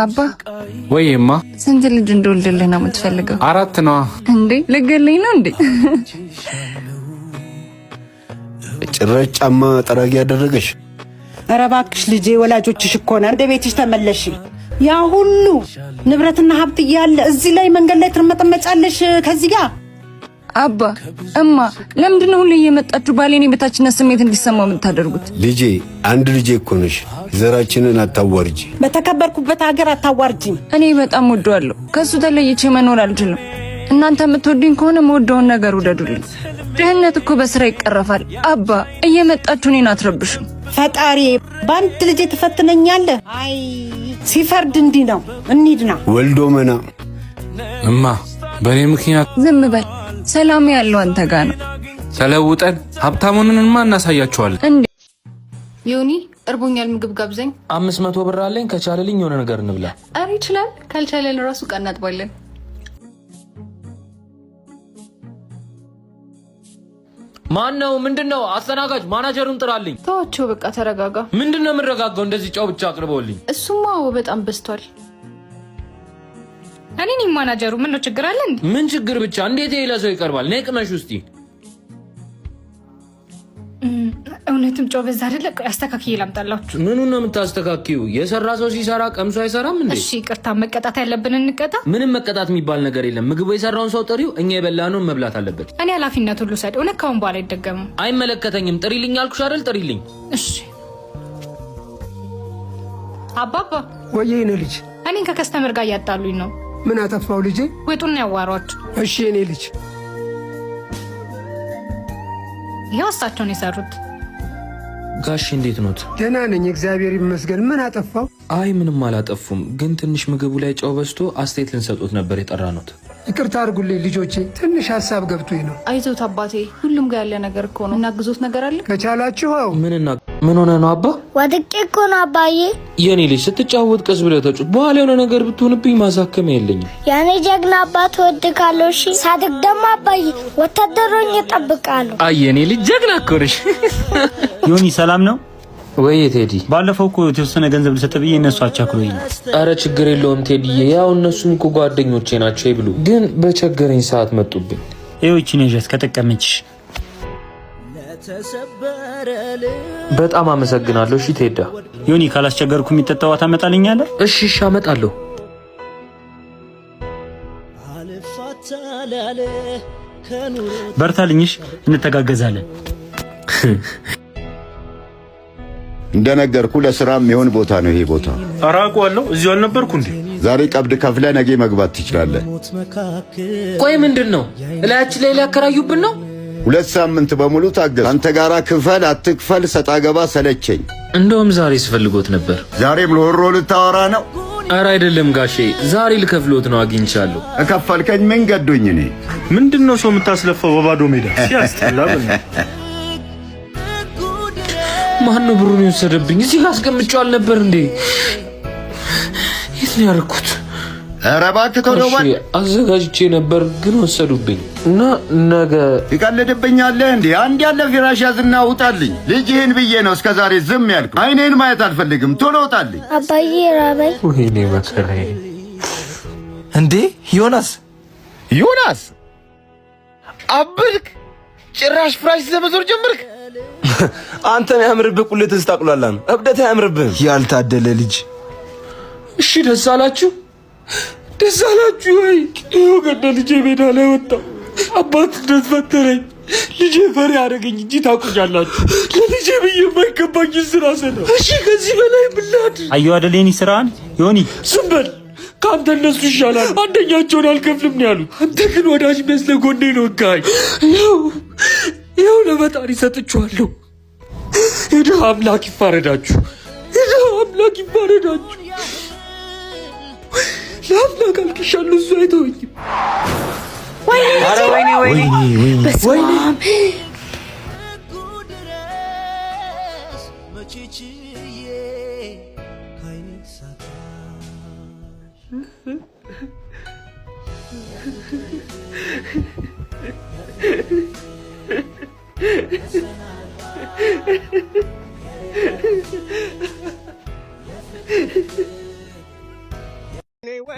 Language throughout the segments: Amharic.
አባ ወይማ ስንት ልጅ እንደወልድልህ ነው የምትፈልገው? 4 ነው እንዴ? ልገለኝ ነው እንዴ? ጭራሽ ጫማ ጠራጊ ያደረገሽ? ኧረ እባክሽ ልጄ ወላጆችሽ እኮ ነው። እንደ ቤትሽ ተመለሽ። ያ ሁሉ ንብረትና ሀብት እያለ እዚህ ላይ መንገድ ላይ ትርመጠመጫለሽ ከዚህ ጋር። አባ እማ ለምንድን ነው ሁሌ እየመጣችሁ ባሌኔ በታችነት ስሜት እንዲሰማው የምታደርጉት? ልጄ አንድ ልጄ እኮ ነሽ። ዘራችንን አታዋርጂ። በተከበርኩበት ሀገር አታዋርጂኝ። እኔ በጣም ወደዋለሁ። ከሱ ተለይቼ መኖር አልችልም። እናንተ የምትወዱኝ ከሆነ መወደውን ነገር ውደዱልኝ። ድህነት እኮ በስራ ይቀረፋል። አባ እየመጣችሁ እኔን አትረብሹ። ፈጣሪ በአንድ ልጄ ትፈትነኛለህ? አይ ሲፈርድ እንዲህ ነው። እንሂድና ወልዶ መና እማ በኔ ምክንያት ዝም በል። ሰላም ያለው አንተ ጋር ነው። ተለውጠን ሀብታሙንንማ እናሳያቸዋለን። እንዴ ዮኒ እርቦኛል፣ ምግብ ጋብዘኝ። 500 ብር አለኝ። ከቻለልኝ የሆነ ነገር እንብላ። አሪ ይችላል። ካልቻለን ራሱ ቀናጥባለን። ማነው? ምንድነው? አስተናጋጅ ማናጀሩን ጥራልኝ። ተዋቸው በቃ ተረጋጋ። ምንድነው የምረጋጋው? እንደዚህ ጫው ብቻ አቅርበውልኝ። እሱማ በጣም በዝቷል። እኔ ነኝ ማናጀሩ። ምን ነው ችግር አለ እንዴ? ምን ችግር ብቻ? እንዴት ይሄ ለሰው ይቀርባል? ነይ ቅመሽ ውስጥ። እውነትም ጫው በዛ አይደለ? አስተካክዬ ላምጣላችሁ። ምኑን ነው የምታስተካክዩ? የሰራ ሰው ሲሰራ ቀምሶ አይሰራም እንዴ? እሺ ይቅርታ። መቀጣት ያለብን እንቀጣ። ምንም መቀጣት የሚባል ነገር የለም። ምግቡ የሰራውን ሰው ጥሪው፣ እኛ የበላነውን መብላት አለበት። እኔ ኃላፊነት ሁሉ ሰድ። እውነት ካሁን በኋላ አይደገምም። አይመለከተኝም። ጥሪልኝ አልኩሽ አይደል? ጥሪልኝ። እሺ አባባ። ወይዬ የኔ ልጅ እኔን ከከስተመር ጋር እያጣሉኝ ነው። ምን አጠፋው ልጄ? ወጡን ያዋሯችሁ። እሺ የኔ ልጅ ይሄው እሳቸው ነው የሰሩት። ጋሽ እንዴት ኖት? ደህና ነኝ እግዚአብሔር ይመስገን። ምን አጠፋው? አይ ምንም አላጠፉም፣ ግን ትንሽ ምግቡ ላይ ጨው በዝቶ አስተያየት ልንሰጡት ነበር የጠራነው። ይቅርታ አድርጉልኝ ልጆቼ፣ ትንሽ ሀሳብ ገብቶኝ ነው። አይዞት አባቴ፣ ሁሉም ጋር ያለ ነገር እኮ ነው። እናግዞት ነገር አለ ከቻላችሁ። አዎ ምን ሆነ ነው አባ? ወድቄ እኮ ነው አባዬ። የኔ ልጅ ስትጫወት ቀስ ብለህ ተጫወት። በኋላ የሆነ ነገር ብትሆንብኝ ማሳከሚያ የለኝም። ያኔ ጀግና አባት ወድካለሁ። እሺ ሳድግ ደግሞ አባዬ ወታደሮኝ እጠብቃለሁ። አይ የኔ ልጅ ጀግና እኮ ነሽ። ዮኒ ሰላም ነው ወይ ቴዲ? ባለፈው እኮ የተወሰነ ገንዘብ ልሰጥ ብዬ እነሱ አቻክሎኝ ነው። አረ ችግር የለውም ቴዲዬ፣ ያው እነሱም እኮ ጓደኞቼ ናቸው ይብሉ። ግን በቸገረኝ ሰዓት መጡብኝ። ይኸው ነጀት ከጠቀመችሽ በጣም አመሰግናለሁ። እሺ ቴዳ። ዮኒ ካላስቸገርኩ የሚጠጣው ታመጣልኛለህ? እሺ አመጣለሁ። በርታልኝሽ፣ እንተጋገዛለን። እንደነገርኩ ለስራም ይሆን ቦታ ነው ይሄ ቦታ። አራቋለሁ። እዚሁ አልነበርኩ እንዴ? ዛሬ ቀብድ ከፍለ ነገ መግባት ትችላለህ። ቆይ ምንድነው? እላያችን ላይ ሊያከራዩብን ነው? 2 ሳምንት በሙሉ ታገስ። አንተ ጋራ ክፈል አትክፈል ሰጣ ገባ ሰለቸኝ። እንደውም ዛሬ ስፈልጎት ነበር። ዛሬም ለወሮ ልታወራ ነው? አረ አይደለም ጋሼ፣ ዛሬ ልከፍሎት ነው። አግኝቻለሁ። እከፈልከኝ ምን ገዶኝ? እኔ ምንድነው ሰው የምታስለፈው በባዶ ሜዳ? ሲያስተላል። ማን ነው ብሩን የወሰደብኝ? እዚህ አስቀምጬው አልነበር እንዴ? የት ነው ያልኩት? ኧረ እባክህ ተው። አዘጋጅቼ ነበር ግን ወሰዱብኝ። እና ነገ ይቀልድብኛለህ እንዴ? አንድ ያለ ፊራሽ ያዝና ውጣልኝ። ልጅህን ብዬ ነው እስከዛሬ ዝም ያልኩ። አይኔን ማየት አልፈልግም። ቶሎ ውጣልኝ። አባዬ ራበኝ። ወይኔ መከራዬ። እንዴ ዮናስ አብልክ ጭራሽ ፍራሽ ዘመዞር ጀመርክ። አንተን ያምርብህ ቁልት ስታቁላላ ነው። እብደት ያምርብህ ያልታደለ ልጅ። እሺ ደስ አላችሁ? ደስ አላችሁ ወይ? ይኸው ገደ ልጄ ሜዳ ላይ ወጣው። አባት እንደፈተረኝ ልጄ ፈሪ ያደረገኝ እንጂ ታውቁኛላችሁ። ለልጄ ብዬ የማይገባኝ ስራ ሰራው። እሺ ከዚህ በላይ ብላድ አየሁ አይደል? የኔ ስራን ዮኒ ዝም በል። ከአንተ እነሱ ይሻላል። አንደኛቸውን አልከፍልም ነው ያሉት። አንተ ግን ወዳጅ መስለህ ጎኔ ነው ጋይ። ይኸው ለፈጣሪ ሰጥቼዋለሁ። የድሃ አምላክ ይፋረዳችሁ። የድሃ አምላክ ይፋረዳችሁ። ለአምላክ አልቅሻለሁ፣ እሱ አይተወኝም። ወይኔ በስማም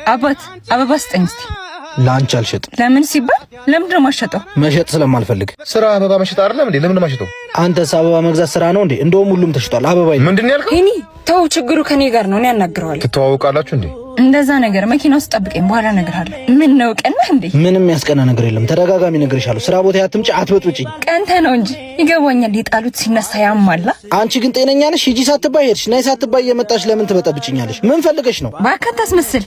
አባት አበባ ስጠኝ እስቲ። ላንቺ አልሸጥም። ለምን ሲባል ለምንድን ነው የማሸጠው? መሸጥ ስለማልፈልግ። ስራ አበባ መሸጥ አይደለም እንዴ? ለምን ማሸጠው? አንተስ አበባ መግዛት ስራ ነው እንዴ? እንደውም ሁሉም ተሽጧል። አበባ ምንድን ነው ያልከው? ሄኒ ተው፣ ችግሩ ከኔ ጋር ነው። እኔ ያናግረዋለሁ። ትተዋወቃላችሁ እንዴ? እንደዛ ነገር መኪና ውስጥ ጠብቀኝ፣ በኋላ እነግርሃለሁ። ምን ነው ቀናህ እንዴ? ምንም ያስቀና ነገር የለም። ተደጋጋሚ እነግርሻለሁ። ስራ ቦታ አትምጪ፣ አትበጥብጪኝ። ቀንተ ነው እንጂ ይገባኛል። የጣሉት ሲነሳ ያማላ። አንቺ ግን ጤነኛ ነሽ? ሂጂ ሳትባይ ሄድሽ፣ ነይ ሳትባይ እየመጣሽ ለምን ትበጠብጭኛለሽ? ምን ፈልገሽ ነው? ባካታ አስመስል።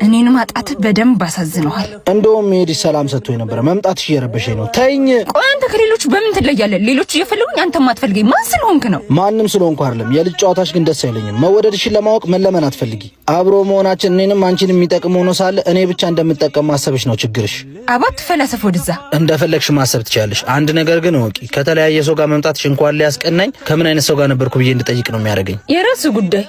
እኔን ማጣት በደንብ አሳዝነዋል። እንደውም ሄድሽ ሰላም ሰጥቶኝ ነበር። መምጣትሽ እየረበሸኝ ነው። ተይኝ። ቆይ አንተ ከሌሎቹ በምን ትለያለህ? ሌሎቹ እየፈለጉኝ አንተ ማትፈልገኝ ማን ስለሆንክ ነው? ማንም ስለሆንኩ አይደለም። የልጅ ጨዋታሽ ግን ደስ አይለኝም። መወደድሽን ለማወቅ መለመን አትፈልጊ። አብሮ መሆናችን እኔንም አንቺን የሚጠቅም ሆኖ ሳለ እኔ ብቻ እንደምጠቀም ማሰብሽ ነው ችግርሽ። አባት ፈላሰፍ ወደዛ እንደፈለግሽ ማሰብ ትችያለሽ። አንድ ነገር ግን ወቂ፣ ከተለያየ ሰው ጋር መምጣትሽ እንኳን ሊያስቀናኝ ከምን አይነት ሰው ጋር ነበርኩ ብዬ እንድጠይቅ ነው የሚያደርገኝ። የራሱ ጉዳይ